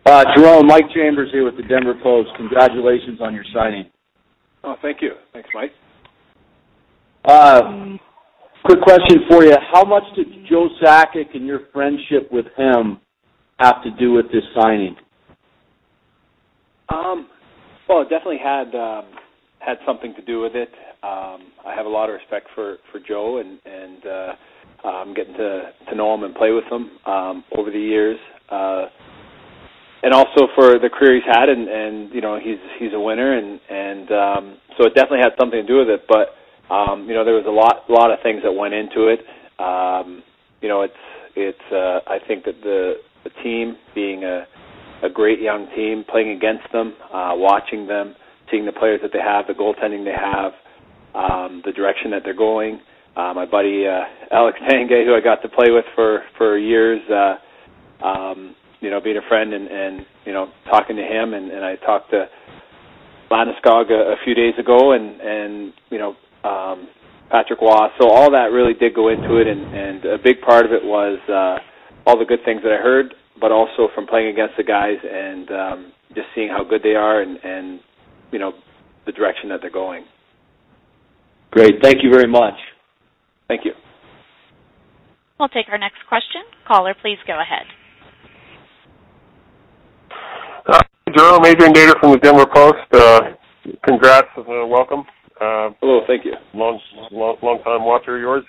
Jarome, Mike Chambers here with the Denver Post. Congratulations on your signing. Oh, thank you. Thanks, Mike. Quick question for you. How much did Joe Sakic and your friendship with him have to do with this signing? Well, it definitely had something to do with it. I have a lot of respect for Joe, and getting to know him and play with him over the years, and also for the career he's had, and he's a winner, and so it definitely had something to do with it. But there was a lot of things that went into it. I think that the team being a great young team, playing against them, watching them, seeing the players that they have, the goaltending they have, the direction that they're going. My buddy Alex Tanguay, who I got to play with for years, being a friend and talking to him, and I talked to Landeskog a few days ago, and Patrick Waugh. So all that really did go into it, and a big part of it was all the good things that I heard, but also from playing against the guys and just seeing how good they are and the direction that they're going. Great. Thank you very much. Thank you. We'll take our next question. Caller, please go ahead. Jarome Iginla from the Denver Post. Congrats. Welcome. Hello. Thank you. Long time watcher of yours.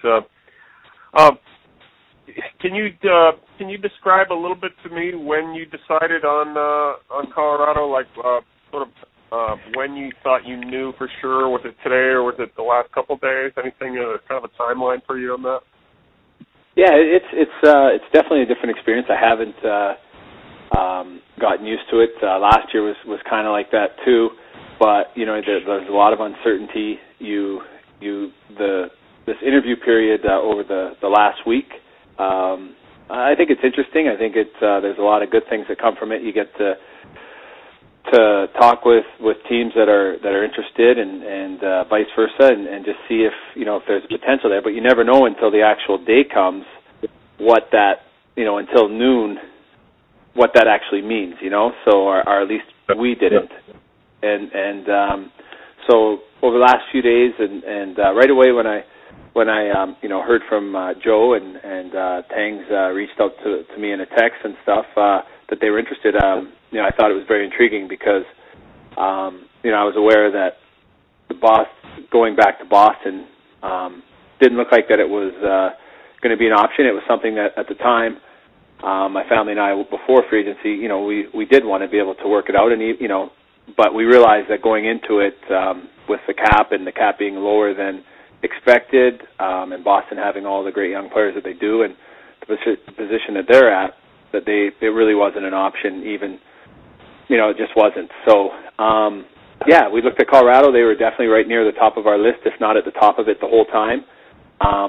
Can you describe a little bit to me when you decided on Colorado, like when you thought you knew for sure? Was it today or was it the last couple of days? Anything kind of a timeline for you on that? Yeah, it's definitely a different experience. I haven't gotten used to it. Last year was kind of like that too, but there's a lot of uncertainty. This interview period over the last week. I think it's interesting. I think there's a lot of good things that come from it. You get to talk with teams that are interested and vice versa, and just see if there's potential there. But you never know until the actual day comes what that until noon what that actually means. So or at least we didn't. And so over the last few days and right away when I heard from Joe and Tangs reached out to me in a text and stuff that they were interested. I thought it was very intriguing because I was aware that going back to Boston didn't look like that it was going to be an option. It was something that at the time my family and I, before free agency, we did want to be able to work it out, and but we realized that going into it with the cap and the cap being lower than expected, and Boston having all the great young players that they do, and the position that they're at, that it really wasn't an option. Even it just wasn't. So we looked at Colorado. They were definitely right near the top of our list, if not at the top of it the whole time.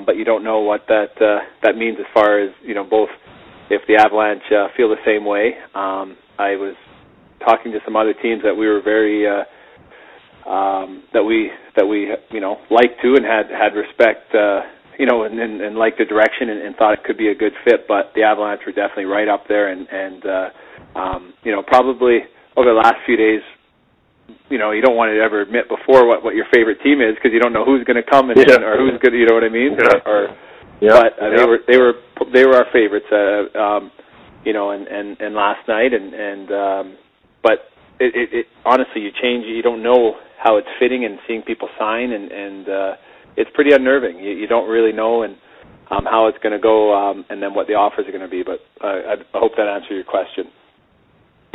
But you don't know what that means as far as both if the Avalanche feel the same way. I was talking to some other teams that we were very that we liked to and had respect and liked the direction and thought it could be a good fit. But the Avalanche were definitely right up there, and probably over the last few days, you don't want to ever admit before what your favorite team is, because you don't know who's going to come or who's good. You know what I mean? But they were our favorites. And last night but it honestly, you don't know how it's fitting, and seeing people sign and it's pretty unnerving. You don't really know and how it's going to go, and then what the offers are going to be. But I hope that answered your question.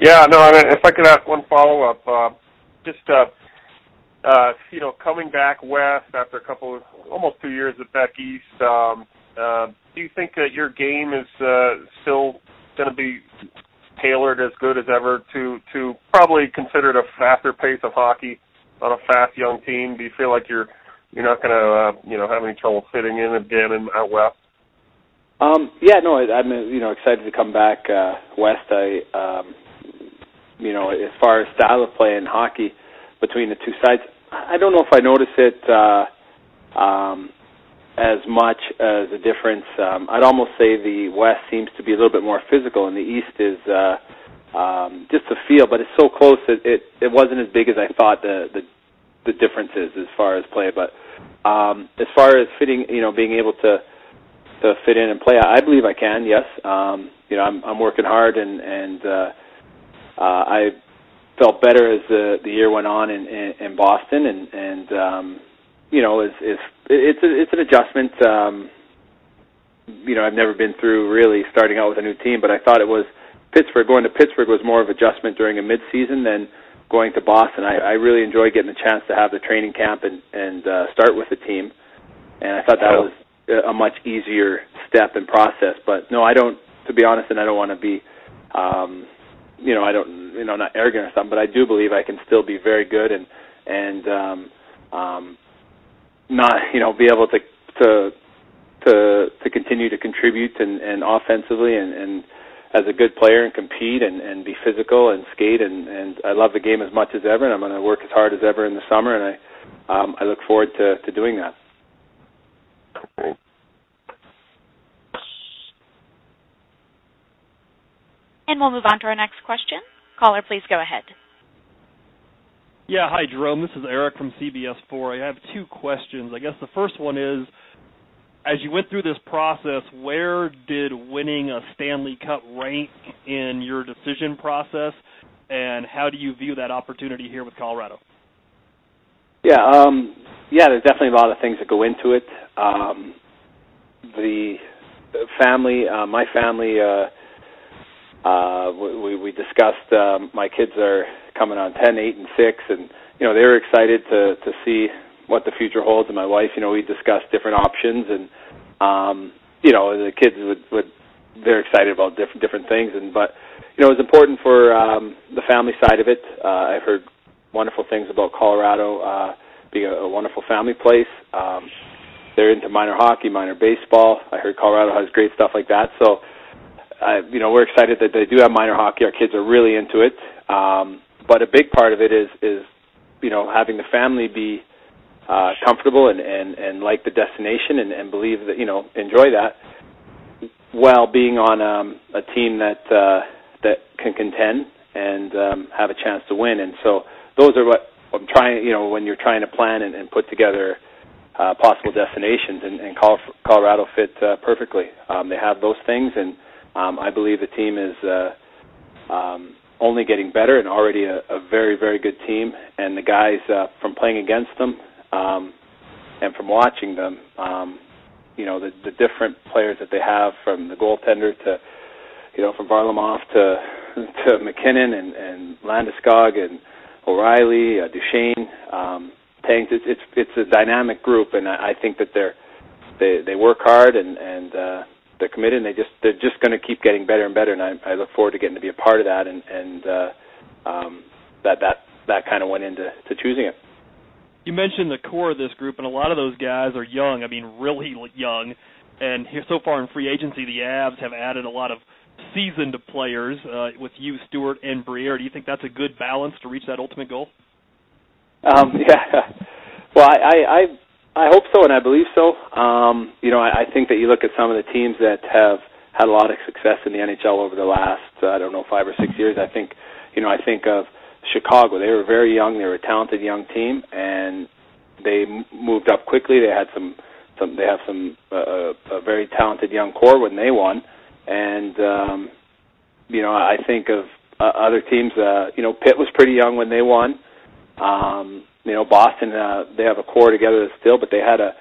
Yeah, no. If I could ask one follow-up, coming back west after almost 2 years back east, do you think that your game is still going to be tailored as good as ever to probably considered a faster pace of hockey on a fast young team? Do you feel like you're not going to have any trouble fitting in again out west? I'm excited to come back west. As far as style of play in hockey between the two sides, I don't know if I notice it as much as a difference. I'd almost say the West seems to be a little bit more physical, and the East is just the feel. But it's so close that it wasn't as big as I thought the difference is as far as play. But as far as fitting, being able to fit in and play, I believe I can. Yes, I'm working hard, and I felt better as the year went on in Boston, and it's an adjustment. I've never been through really starting out with a new team, but I thought it was Pittsburgh. Going to Pittsburgh was more of adjustment during a mid-season than going to Boston. I really enjoyed getting the chance to have the training camp and start with the team, and I thought that was a much easier step and process. But no, I don't. To be honest, and I don't want to be, I don't, not arrogant or something, but I do believe I can still be very good and not, be able to continue to contribute and offensively and as a good player and compete and be physical and skate and I love the game as much as ever, and I'm going to work as hard as ever in the summer, and I look forward to doing that. Okay. And we'll move on to our next question. Caller, please go ahead. Yeah, hi, Jarome. This is Eric from CBS4. I have two questions. I guess the first one is, as you went through this process, where did winning a Stanley Cup rank in your decision process, and how do you view that opportunity here with Colorado? Yeah, there's definitely a lot of things that go into it. The family, my family, we discussed, my kids are coming on 10, 8, and 6, and, they were excited to see what the future holds. And my wife, we discussed different options, and, the kids they're excited about different things. But it was important for the family side of it. I've heard wonderful things about Colorado being a wonderful family place. They're into minor hockey, minor baseball. I heard Colorado has great stuff like that. So, we're excited that they do have minor hockey. Our kids are really into it. But a big part of it is having the family be comfortable and like the destination and believe that, enjoy that, while being on a team that can contend and have a chance to win. And so those are what I'm trying, when you're trying to plan and put together possible destinations, and Colorado fit perfectly. They have those things, and I believe the team is only getting better and already a very, very good team. And the guys, from playing against them and from watching them, the different players that they have, from the goaltender to, from Varlamov to McKinnon and Landeskog and O'Reilly, Duchesne, Tanks. It's a dynamic group, and I think that they work hard and they're committed, and they're just going to keep getting better and better. And I look forward to getting to be a part of that, and that kind of went into choosing it. You mentioned the core of this group, and a lot of those guys are young. I mean, really young. And here, so far in free agency, the Avs have added a lot of seasoned players with you, Stewart, and Briere. Do you think that's a good balance to reach that ultimate goal? Yeah. Well, I hope so, and I believe so. I think that you look at some of the teams that have had a lot of success in the NHL over the last, 5 or 6 years. I think of Chicago. They were very young. They were a talented young team, and they moved up quickly. They had a very talented young core when they won, and I think of other teams. Pitt was pretty young when they won. Boston, they have a core together still, but they had a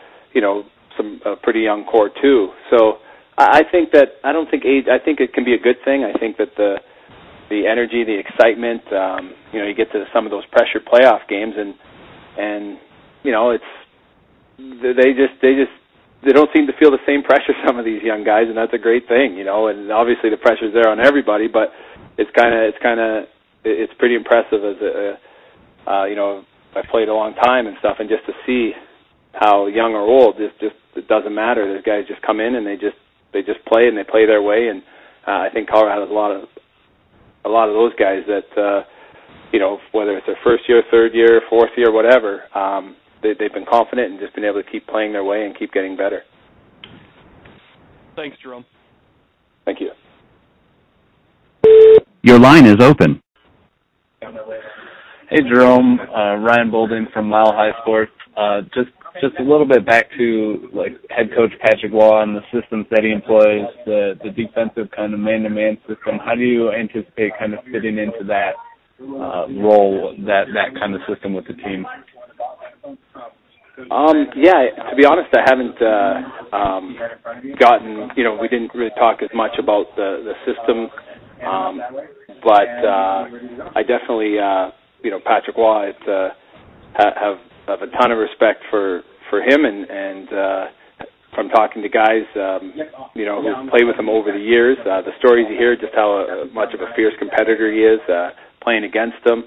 pretty young core too. So I think that I don't think age. I think it can be a good thing. I think that the energy, the excitement, you get to some of those pressure playoff games, and it's they don't seem to feel the same pressure, some of these young guys, and that's a great thing, and obviously the pressure's there on everybody, but it's pretty impressive as I've played a long time and stuff, and just to see how young or old, it doesn't matter. Those guys just come in and they just play, and they play their way, and I think Colorado has a lot of those guys that whether it's their first year, third year, fourth year, whatever, they've been confident and just been able to keep playing their way and keep getting better. Thanks, Jarome. Thank you. Your line is open. Hey, Jarome. Ryan Bolding from Mile High Sports. Just a little bit back to like head coach Patrick Waugh and the systems that he employs, the defensive kind of man-to-man system. How do you anticipate kind of fitting into that role, that kind of system with the team? Yeah, to be honest, I haven't gotten, we didn't really talk as much about the system, but I definitely, Patrick Waugh, have a ton of respect for him, and from talking to guys, who've played with him over the years, the stories you hear, just how much of a fierce competitor he is, playing against him,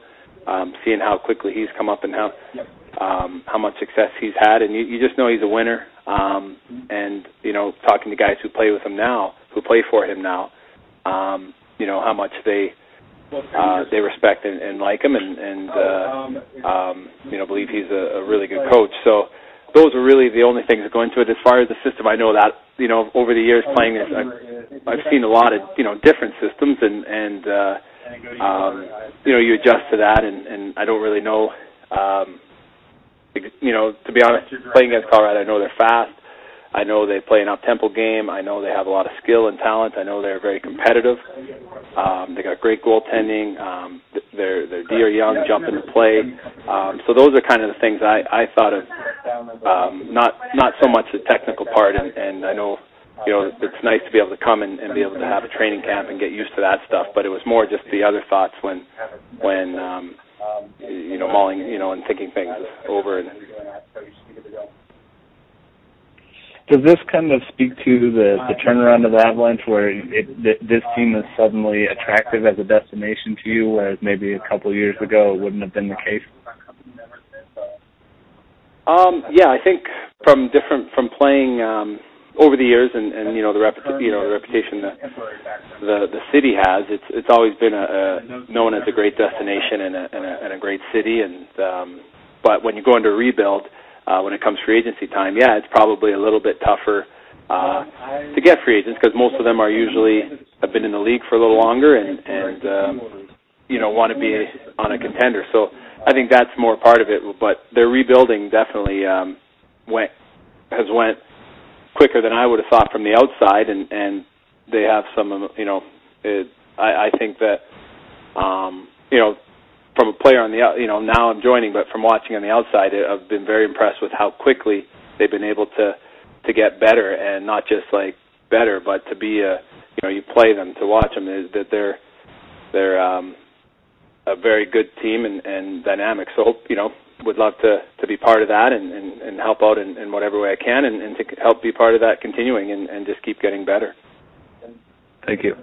seeing how quickly he's come up and how much success he's had, and you just know he's a winner. And talking to guys who play with him now, who play for him now, how much they respect and like him, and believe he's a really good coach. So those are really the only things that go into it. As far as the system, I know that over the years playing this, I've seen a lot of different systems, and you adjust to that, and I don't really know. To be honest, playing against Colorado, I know they're fast. I know they play an up-tempo game. I know they have a lot of skill and talent. I know they're very competitive. They got great goaltending. Their D are young, jump into play. So those are kind of the things I thought of. Not so much the technical part, and I know it's nice to be able to come and be able to have a training camp and get used to that stuff. But it was more just the other thoughts when mulling, and thinking things over. And does this kind of speak to the turnaround of the Avalanche, where this team is suddenly attractive as a destination to you, whereas maybe a couple of years ago it wouldn't have been the case? Yeah, I think from playing over the years, and the reputation the city has, it's always been known as a great destination and a great city. And but when you go into a rebuild, when it comes free agency time, yeah, it's probably a little bit tougher to get free agents, because most of them have been in the league for a little longer and want to be on a contender. So I think that's more part of it. But their rebuilding definitely went quicker than I would have thought from the outside, and they have some, I think that, from a player on the, now I'm joining, but from watching on the outside, I've been very impressed with how quickly they've been able to get better, and not just like better, but to be you play them, to watch them, is that they're a very good team and dynamic. So, would love to be part of that and help out in whatever way I can, and to help be part of that continuing and just keep getting better. Thank you.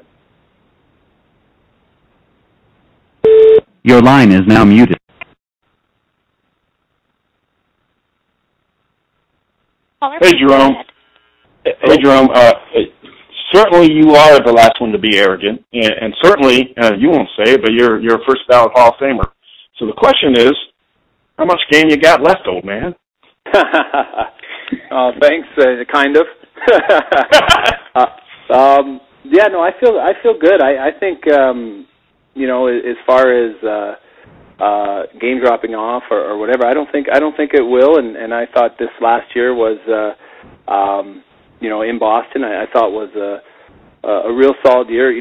Your line is now muted. Hey, Jarome. Hey, Jarome. Certainly you are the last one to be arrogant, and certainly, you won't say it, but you're a first ballot Hall of Famer. So the question is, how much game you got left, old man? Thanks, kind of. Yeah, no, I feel good. I think, as far as game dropping off or whatever, I don't think it will. And I thought this last year was, in Boston, I thought was a real solid year.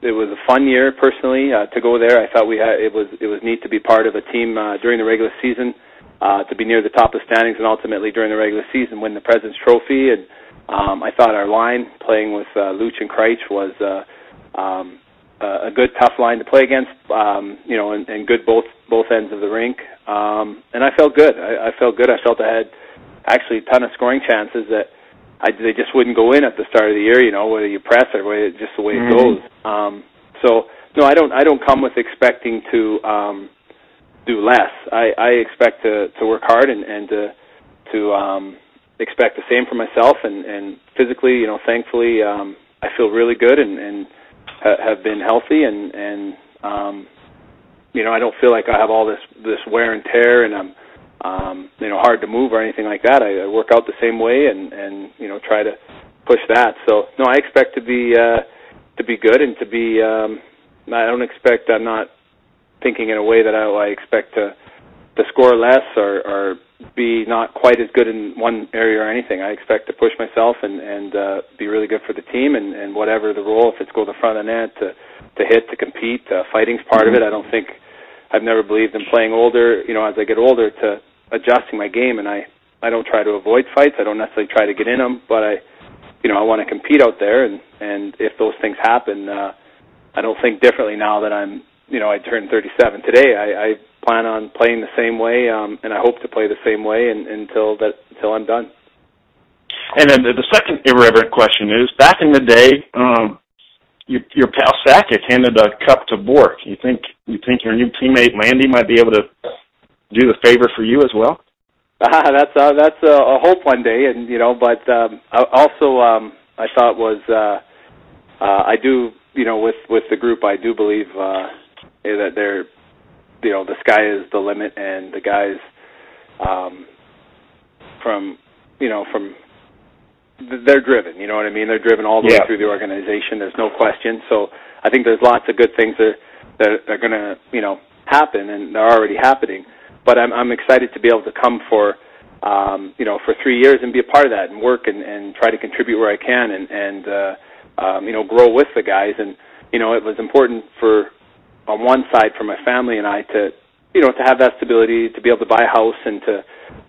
It was a fun year personally to go there. I thought it was neat to be part of a team during the regular season, to be near the top of the standings, and ultimately during the regular season win the President's Trophy. And I thought our line, playing with Luch and Kreitz, was a good, tough line to play against, and good both ends of the rink. And I felt good. I felt good. I felt I had actually a ton of scoring chances that they just wouldn't go in at the start of the year, whether you press or just the way it goes. So no, I don't come with expecting to do less. I expect to work hard and to expect the same for myself, and physically, thankfully, I feel really good and have been healthy, and I don't feel like I have all this wear and tear, and I'm hard to move or anything like that. I work out the same way and try to push that. So no, I expect to be good and to be I'm not thinking in a way that I expect to score less or be not quite as good in one area or anything. I expect to push myself and be really good for the team and whatever the role, if it's go to the front of the net, to hit, to compete. Fighting's part of it. I've never believed in playing older, as I get older, to adjusting my game, and I don't try to avoid fights. I don't necessarily try to get in them, but I want to compete out there, and if those things happen, I don't think differently now that I turned 37 today. I plan on playing the same way, and I hope to play the same way until I'm done. And then the second irreverent question is, back in the day, your pal Sakic handed a cup to Bork. You think your new teammate Landy might be able to do the favor for you as well? That's a hope one day, and but also I thought was I do with the group, I do believe that they're the sky is the limit, and the guys from they're driven. You know what I mean? They're driven all the way through the organization. There's no question. So I think there's lots of good things that are going to happen, and they're already happening. But I'm excited to be able to come for 3 years and be a part of that and work and try to contribute where I can and grow with the guys. And it was important on one side for my family and I to have that stability, to be able to buy a house and to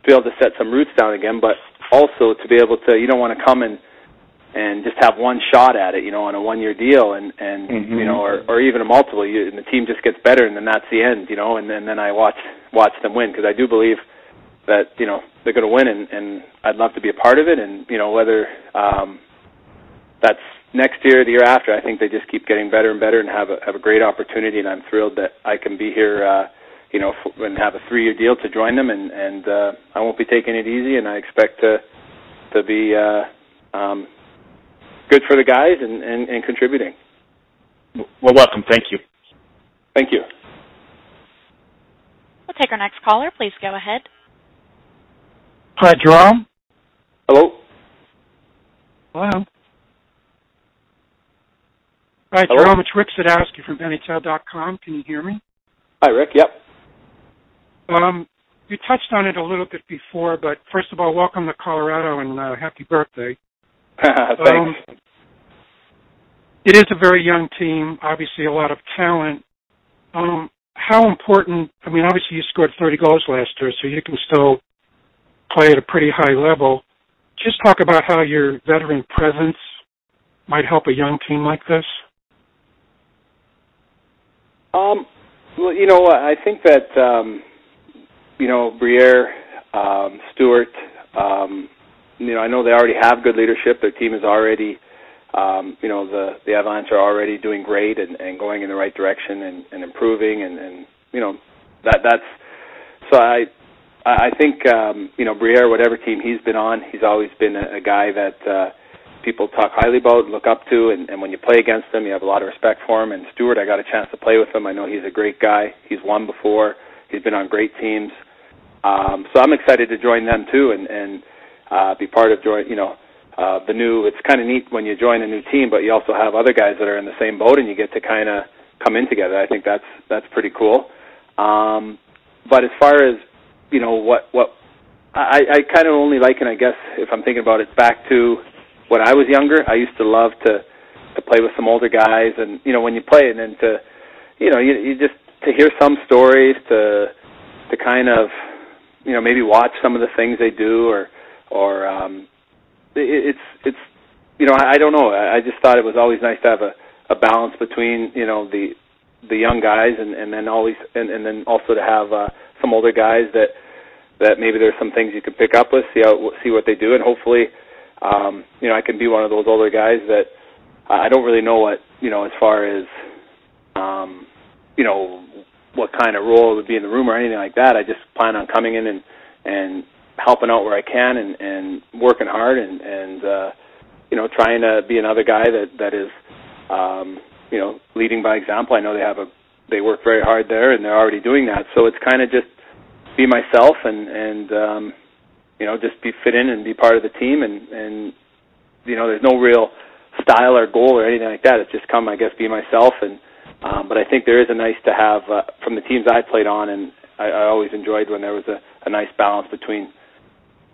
be able to set some roots down again, but also to be able to, you don't want to come and just have one shot at it, on a 1-year deal and or even a multiple, and the team just gets better, and then that's the end, and then I watch them win, because I do believe that, they're going to win, and I'd love to be a part of it, and, whether that's next year or the year after, I think they just keep getting better and better and have a great opportunity, and I'm thrilled that I can be here, and have a 3-year deal to join them, and I won't be taking it easy, and I expect to be good for the guys and contributing. Well, welcome. Thank you. Thank you. We'll take our next caller. Please go ahead. Hi, Jarome. Hello. Hello. Hi, Hello? Jarome. It's Rick Sadowski from NHL.com. Can you hear me? Hi, Rick. Yep. You touched on it a little bit before, but first of all, welcome to Colorado and happy birthday. Thanks. It is a very young team, obviously a lot of talent. How important, obviously you scored 30 goals last year, so you can still play at a pretty high level. Just talk about how your veteran presence might help a young team like this. Well, I think that, Briere, Stewart, I know they already have good leadership. Their team is already, the Avalanche are already doing great and going in the right direction and improving, and that's, so I think, Briere, whatever team he's been on, he's always been a guy that people talk highly about, look up to, and when you play against him, you have a lot of respect for him. And Stewart, I got a chance to play with him. I know he's a great guy. He's won before. He's been on great teams. So I'm excited to join them too and be part of the new. It's kind of neat when you join a new team, but you also have other guys that are in the same boat, and you get to kind of come in together. I think that's pretty cool. But as far as what I kind of only liken, I guess, if I'm thinking about it, back to when I was younger. I used to love to play with some older guys, and when you play, and then to you just to hear some stories, to kind of maybe watch some of the things they do, or it's I don't know. I just thought it was always nice to have a balance between the young guys and then always and then also to have some older guys that maybe there's some things you can pick up with, see what they do, and hopefully I can be one of those older guys that I don't really know what as far as what kind of role it would be in the room or anything like that. I just plan on coming in and helping out where I can and working hard and trying to be another guy that is leading by example. I know they work very hard there, and they're already doing that. So it's kind of just be myself and just fit in and be part of the team, and there's no real style or goal or anything like that. It's just I guess, be myself and But I think there is a nice to have from the teams I played on, and I always enjoyed when there was a nice balance between,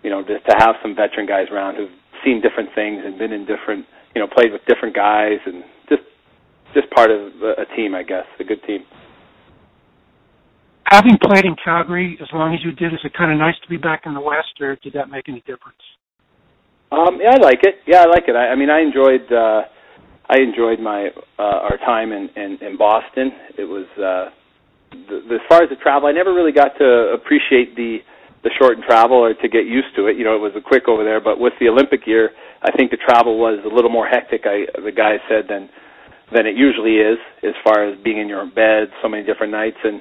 just to have some veteran guys around who've seen different things and been in different, played with different guys, and just part of a team, I guess, a good team. Having played in Calgary as long as you did, is it kind of nice to be back in the West, or did that make any difference? Yeah, I like it. I enjoyed my our time in Boston. It was as far as the travel, I never really got to appreciate the shortened travel or to get used to it. It was a quick over there, but with the Olympic year, I think the travel was a little more hectic. The guys said than it usually is, as far as being in your bed so many different nights, and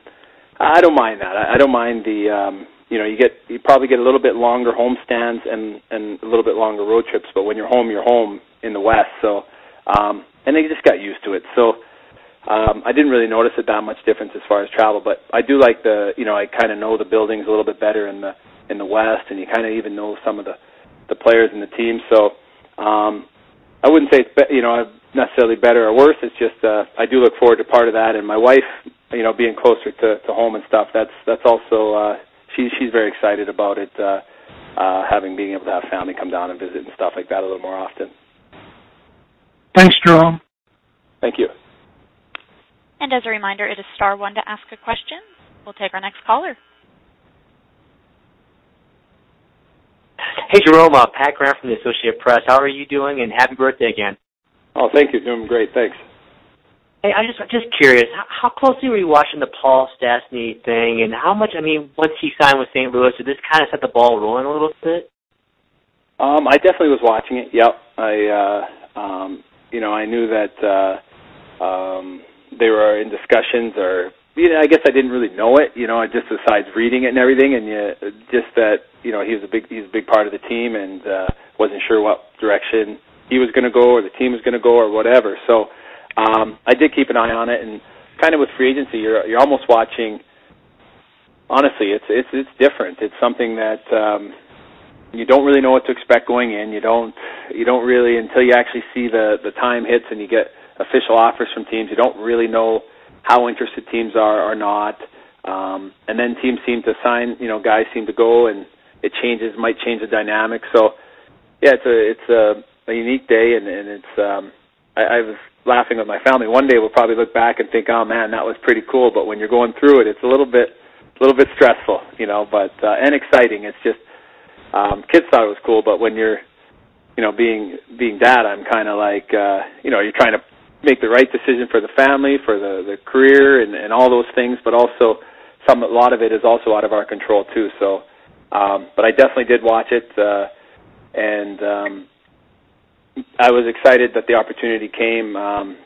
I don't mind that. I don't mind the you probably get a little bit longer home stands and a little bit longer road trips, but when you're home in the West. So and they just got used to it. So I didn't really notice it that much difference as far as travel, but I do like I kind of know the buildings a little bit better in the West, and you kind of even know some of the players in the team. So I wouldn't say it's necessarily better or worse. It's just I do look forward to part of that, and my wife, being closer to home and stuff. That's also she's very excited about it, being able to have family come down and visit and stuff like that a little more often. Thanks, Jarome. Thank you. And as a reminder, it is star one to ask a question. We'll take our next caller. Hey, Jarome, Pat Grant from the Associated Press. How are you doing? And happy birthday again. Oh, thank you. Doing great. Thanks. Hey, I'm just curious. How closely were you watching the Paul Stastny thing, and how much? Once he signed with St. Louis, did this kind of set the ball rolling a little bit? I definitely was watching it. Yep. I knew that they were in discussions, or I guess I didn't really know it. Just besides reading it and everything, and just that he's a big part of the team, and wasn't sure what direction he was going to go, or the team was going to go, or whatever. So I did keep an eye on it, and kind of with free agency, you're almost watching. Honestly, it's different. It's something that you don't really know what to expect going in. You don't really, until you actually see the time hits and you get official offers from teams. You don't really know how interested teams are or not. And then teams seem to sign. Guys seem to go, and it might change the dynamic. So yeah, it's a unique day, and it's. I was laughing with my family. One day we'll probably look back and think, oh man, that was pretty cool. But when you're going through it, it's a little bit stressful, but and exciting. It's just kids thought it was cool, but when you're, being dad, I'm kind of like, you're trying to make the right decision for the family, for the career, and all those things. But also, a lot of it is also out of our control too. So, but I definitely did watch it, and I was excited that the opportunity came,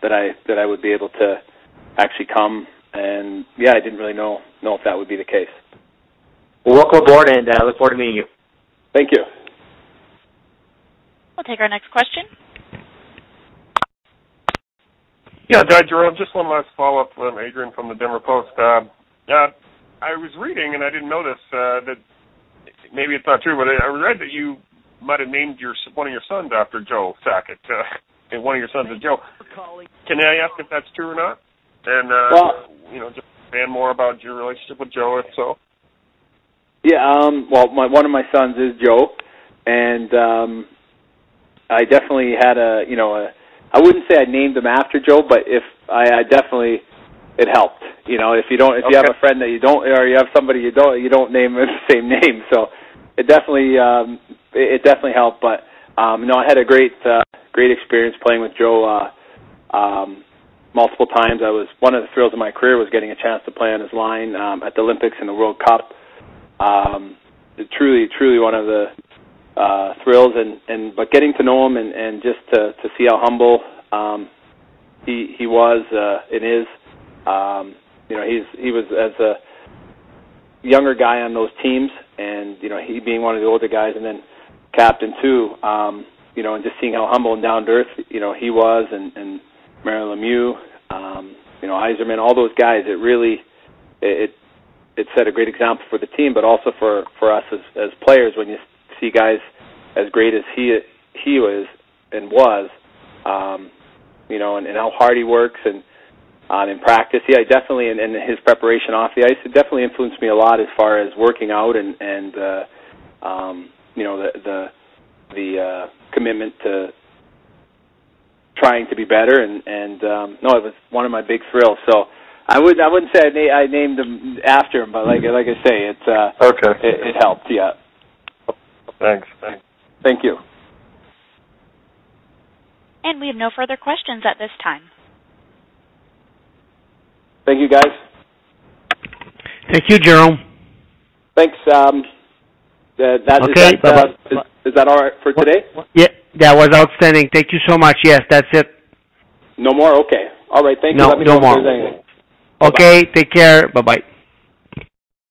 that I would be able to actually come. And yeah, I didn't really know if that would be the case. Well, welcome aboard, and I look forward to meeting you. Thank you. We'll take our next question. Yeah, Jerome, just one last follow-up from Adrian from the Denver Post. I was reading, and I didn't know this, that maybe it's not true, but I read that you might have named one of your sons after Joe Sakic, and one of your sons is Joe. Can I ask if that's true or not? And, just expand more about your relationship with Joe, if so. Yeah, one of my sons is Joe, and I definitely had I wouldn't say I named him after Joe, but if I definitely, it helped. If you have a friend that you don't, or you have somebody you don't name the same name. So it definitely helped. But I had a great experience playing with Joe multiple times. One of the thrills of my career was getting a chance to play on his line at the Olympics and the World Cup. Truly one of the thrills, but getting to know him and just to see how humble he was and is. He was as a younger guy on those teams, and he being one of the older guys, and then captain too. And just seeing how humble and down to earth he was, and Mario Lemieux, Yzerman, all those guys. It really it set a great example for the team, but also for us as players when you see guys as great as he was and how hard he works, and in practice. Yeah, definitely, and his preparation off the ice, it definitely influenced me a lot as far as working out and you know, the commitment to trying to be better, and no, it was one of my big thrills. So I wouldn't say I named him after him, but like I say, it's okay. It helped. Yeah. Thanks. Thank you. And we have no further questions at this time. Thank you, guys. Thank you, Jarome. Thanks. Okay. Is that all right for today? Yeah, that was outstanding. Thank you so much. Yes, that's it. No more? Okay. All right. Thank you. No, Let me no know more. if there's anything. Okay. Take care. Bye-bye.